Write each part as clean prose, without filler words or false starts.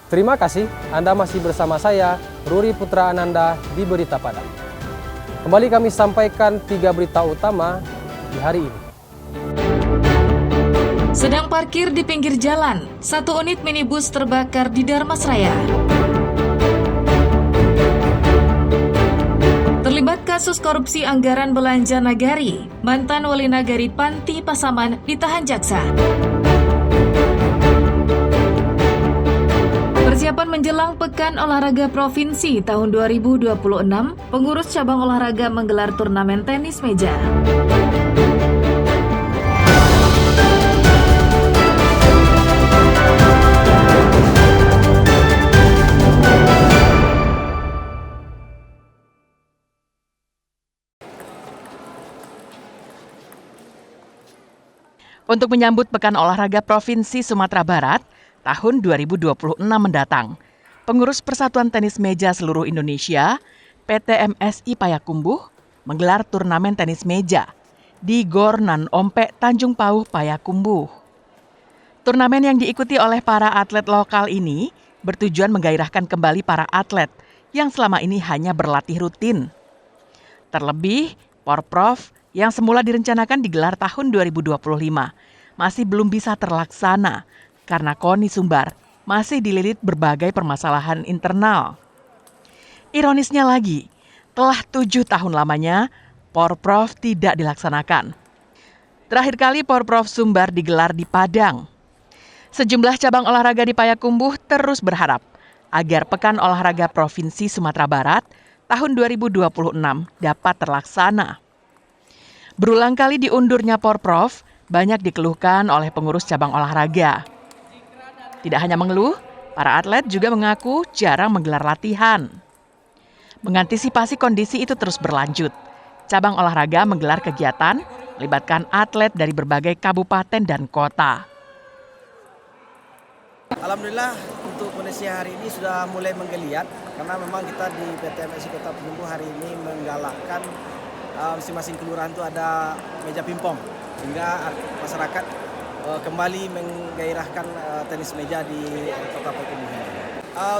Terima kasih Anda masih bersama saya, Ruri Putra Ananda di Berita Padang. Kembali kami sampaikan 3 berita utama di hari ini. Sedang parkir di pinggir jalan, 1 unit minibus terbakar di Dharmasraya. Terlibat kasus korupsi anggaran belanja nagari, mantan wali nagari Panti Pasaman ditahan jaksa. Persiapan menjelang Pekan Olahraga Provinsi tahun 2026, pengurus cabang olahraga menggelar turnamen tenis meja. Untuk menyambut Pekan Olahraga Provinsi Sumatera Barat tahun 2026 mendatang, pengurus Persatuan Tenis Meja Seluruh Indonesia, PT MSI Payakumbuh, menggelar turnamen tenis meja di Gor Nan Ompek Tanjung Pauh, Payakumbuh. Turnamen yang diikuti oleh para atlet lokal ini bertujuan menggairahkan kembali para atlet yang selama ini hanya berlatih rutin. Terlebih, Porprov yang semula direncanakan digelar tahun 2025 masih belum bisa terlaksana karena KONI Sumbar masih dililit berbagai permasalahan internal. Ironisnya lagi, telah 7 tahun lamanya Porprov tidak dilaksanakan. Terakhir kali Porprov Sumbar digelar di Padang. Sejumlah cabang olahraga di Payakumbuh terus berharap agar Pekan Olahraga Provinsi Sumatera Barat tahun 2026 dapat terlaksana. Berulang kali diundurnya Porprov banyak dikeluhkan oleh pengurus cabang olahraga. Tidak hanya mengeluh, para atlet juga mengaku jarang menggelar latihan. Mengantisipasi kondisi itu terus berlanjut, cabang olahraga menggelar kegiatan melibatkan atlet dari berbagai kabupaten dan kota. Alhamdulillah untuk kondisi hari ini sudah mulai menggeliat karena memang kita di PT MSI Kota Payakumbuh hari ini menggalakkan masing-masing kelurahan itu ada meja pingpong sehingga masyarakat kembali menggairahkan tenis meja di Kota Payakumbuh.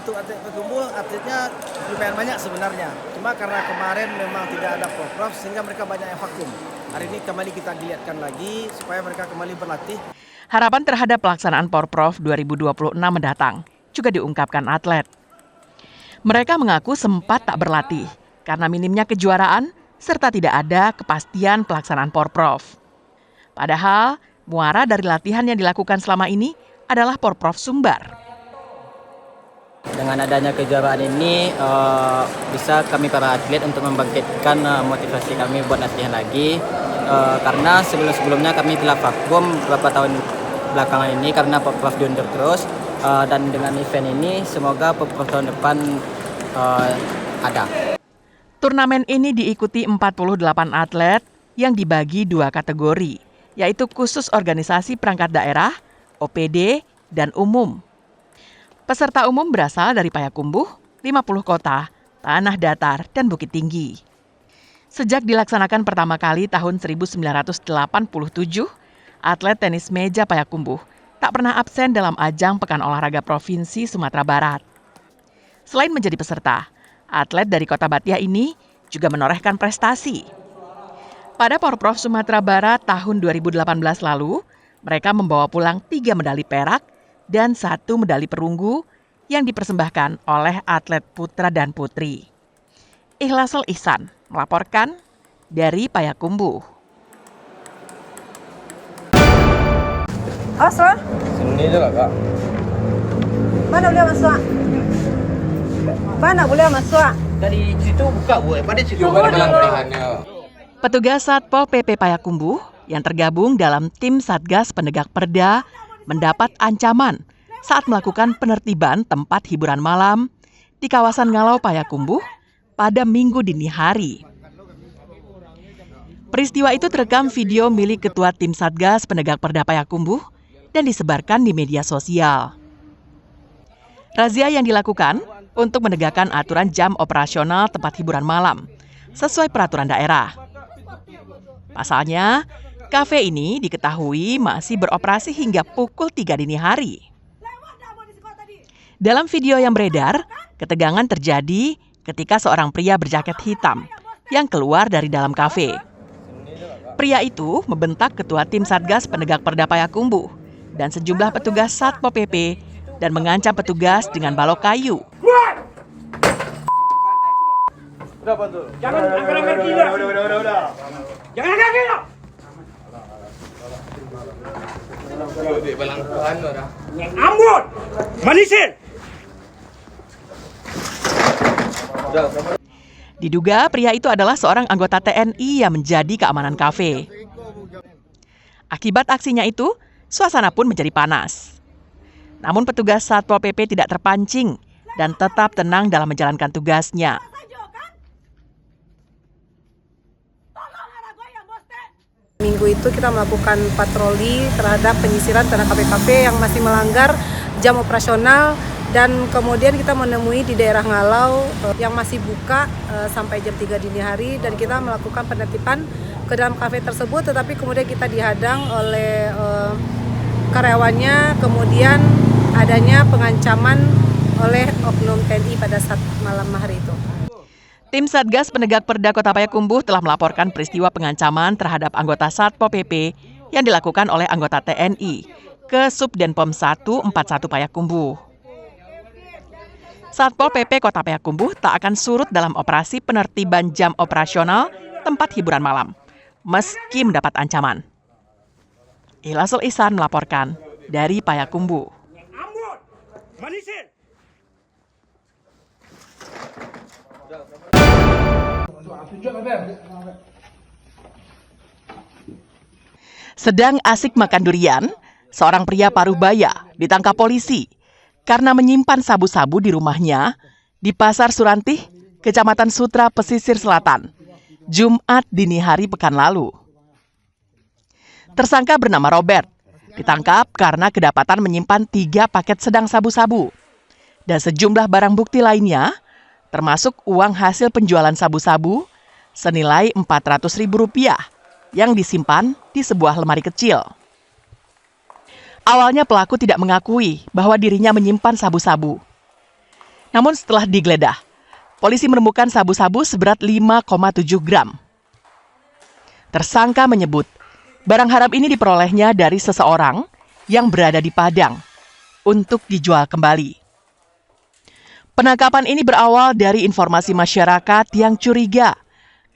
Untuk atlet Payakumbuh, atletnya lumayan banyak sebenarnya. Cuma karena kemarin memang tidak ada Porprov sehingga mereka banyak yang vakum. Hari ini kembali kita giliatkan lagi supaya mereka kembali berlatih. Harapan terhadap pelaksanaan Porprov 2026 mendatang juga diungkapkan atlet. Mereka mengaku sempat tak berlatih karena minimnya kejuaraan serta tidak ada kepastian pelaksanaan Porprov. Padahal, muara dari latihan yang dilakukan selama ini adalah Porprov Sumbar. Dengan adanya kejuaraan ini, bisa kami para atlet untuk membangkitkan motivasi kami buat latihan lagi. Karena sebelum-sebelumnya kami telah vakum beberapa tahun belakangan ini karena Porprov diundur terus. Dan dengan event ini, semoga Porprov tahun depan ada. Turnamen ini diikuti 48 atlet yang dibagi 2 kategori, yaitu khusus organisasi perangkat daerah, OPD, dan umum. Peserta umum berasal dari Payakumbuh, 50 kota, Tanah Datar, dan Bukit Tinggi. Sejak dilaksanakan pertama kali tahun 1987, atlet tenis meja Payakumbuh tak pernah absen dalam ajang Pekan Olahraga Provinsi Sumatera Barat. Selain menjadi peserta, atlet dari Kota Batiah ini juga menorehkan prestasi. Pada Porprov Sumatera Barat tahun 2018 lalu, mereka membawa pulang 3 medali perak dan 1 medali perunggu yang dipersembahkan oleh atlet putra dan putri. Ikhlasal Ihsan melaporkan dari Payakumbuh. Asra? Sini aja lah, Kak. Mana boleh masuk? Mana boleh masuk? Dari situ buka, Bu. Pada situ Petugas Satpol PP Payakumbuh yang tergabung dalam tim Satgas Penegak Perda mendapat ancaman saat melakukan penertiban tempat hiburan malam di kawasan Ngalau Payakumbuh pada Minggu dini hari. Peristiwa itu terekam video milik Ketua Tim Satgas Penegak Perda Payakumbuh dan disebarkan di media sosial. Razia yang dilakukan untuk menegakkan aturan jam operasional tempat hiburan malam sesuai peraturan daerah. Pasalnya, kafe ini diketahui masih beroperasi hingga pukul 3 dini hari. Dalam video yang beredar, ketegangan terjadi ketika seorang pria berjaket hitam yang keluar dari dalam kafe. Pria itu membentak ketua tim Satgas Penegak Perda Payakumbuh dan sejumlah petugas Satpol PP dan mengancam petugas dengan balok kayu. Jangan angkat kaki dah. Jangan angkat kaki dah. Ambon, Malaysia. Diduga pria itu adalah seorang anggota TNI yang menjadi keamanan kafe. Akibat aksinya itu, suasana pun menjadi panas. Namun petugas Satpol PP tidak terpancing dan tetap tenang dalam menjalankan tugasnya. Minggu itu kita melakukan patroli terhadap penyisiran terhadap kafe-kafe yang masih melanggar jam operasional, dan kemudian kita menemui di daerah Ngalau yang masih buka sampai jam 3 dini hari, dan kita melakukan penertiban ke dalam kafe tersebut, tetapi kemudian kita dihadang oleh karyawannya, kemudian adanya pengancaman oleh oknum TNI pada saat malam hari itu. Tim Satgas Penegak Perda Kota Payakumbuh telah melaporkan peristiwa pengancaman terhadap anggota Satpol PP yang dilakukan oleh anggota TNI ke Subdenpom 141 Payakumbuh. Satpol PP Kota Payakumbuh tak akan surut dalam operasi penertiban jam operasional tempat hiburan malam, meski mendapat ancaman. Ilasul Ihsan melaporkan dari Payakumbuh. Ambon, Malaysia. Sedang asik makan durian, seorang pria paruh baya ditangkap polisi karena menyimpan sabu-sabu di rumahnya di Pasar Surantih, Kecamatan Sutra, Pesisir Selatan, Jumat dini hari pekan lalu. Tersangka bernama Robert ditangkap karena kedapatan menyimpan 3 paket sedang sabu-sabu dan sejumlah barang bukti lainnya, termasuk uang hasil penjualan sabu-sabu senilai Rp400.000 yang disimpan di sebuah lemari kecil. Awalnya pelaku tidak mengakui bahwa dirinya menyimpan sabu-sabu. Namun setelah digeledah, polisi menemukan sabu-sabu seberat 5,7 gram. Tersangka menyebut barang haram ini diperolehnya dari seseorang yang berada di Padang untuk dijual kembali. Penangkapan ini berawal dari informasi masyarakat yang curiga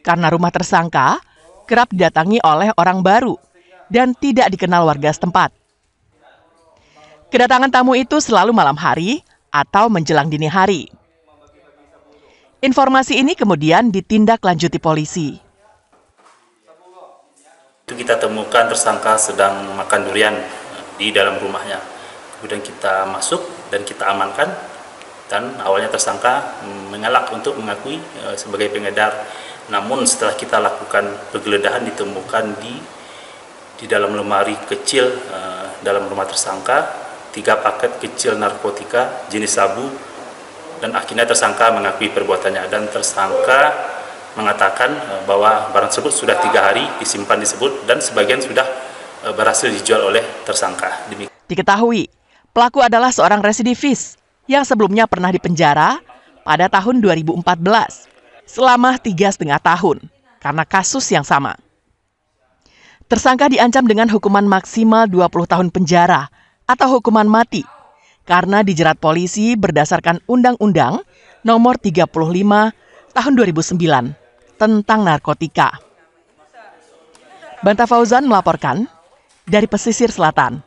karena rumah tersangka kerap didatangi oleh orang baru dan tidak dikenal warga setempat. Kedatangan tamu itu selalu malam hari atau menjelang dini hari. Informasi ini kemudian ditindaklanjuti polisi. Itu kita temukan tersangka sedang makan durian di dalam rumahnya. Kemudian kita masuk dan kita amankan. Dan awalnya tersangka mengelak untuk mengakui sebagai pengedar. Namun setelah kita lakukan penggeledahan ditemukan di dalam lemari kecil dalam rumah tersangka 3 paket kecil narkotika jenis sabu, dan akhirnya tersangka mengakui perbuatannya, dan tersangka mengatakan bahwa barang tersebut sudah 3 hari disimpan disebut dan sebagian sudah berhasil dijual oleh tersangka. Diketahui pelaku adalah seorang residivis yang sebelumnya pernah dipenjara pada tahun 2014 selama 3,5 tahun karena kasus yang sama. Tersangka diancam dengan hukuman maksimal 20 tahun penjara atau hukuman mati karena dijerat polisi berdasarkan Undang-Undang Nomor 35 Tahun 2009 tentang narkotika. Banta Fauzan melaporkan dari Pesisir Selatan.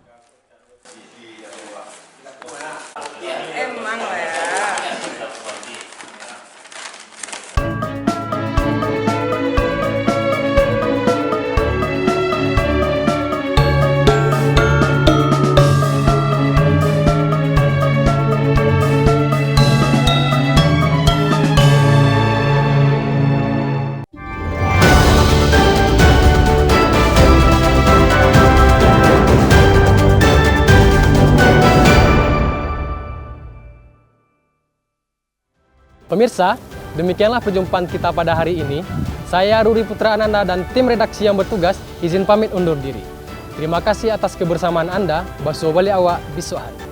Pemirsa, demikianlah perjumpaan kita pada hari ini. Saya Ruri Putra Ananda dan tim redaksi yang bertugas izin pamit undur diri. Terima kasih atas kebersamaan Anda. Baso bali awak bisuhan.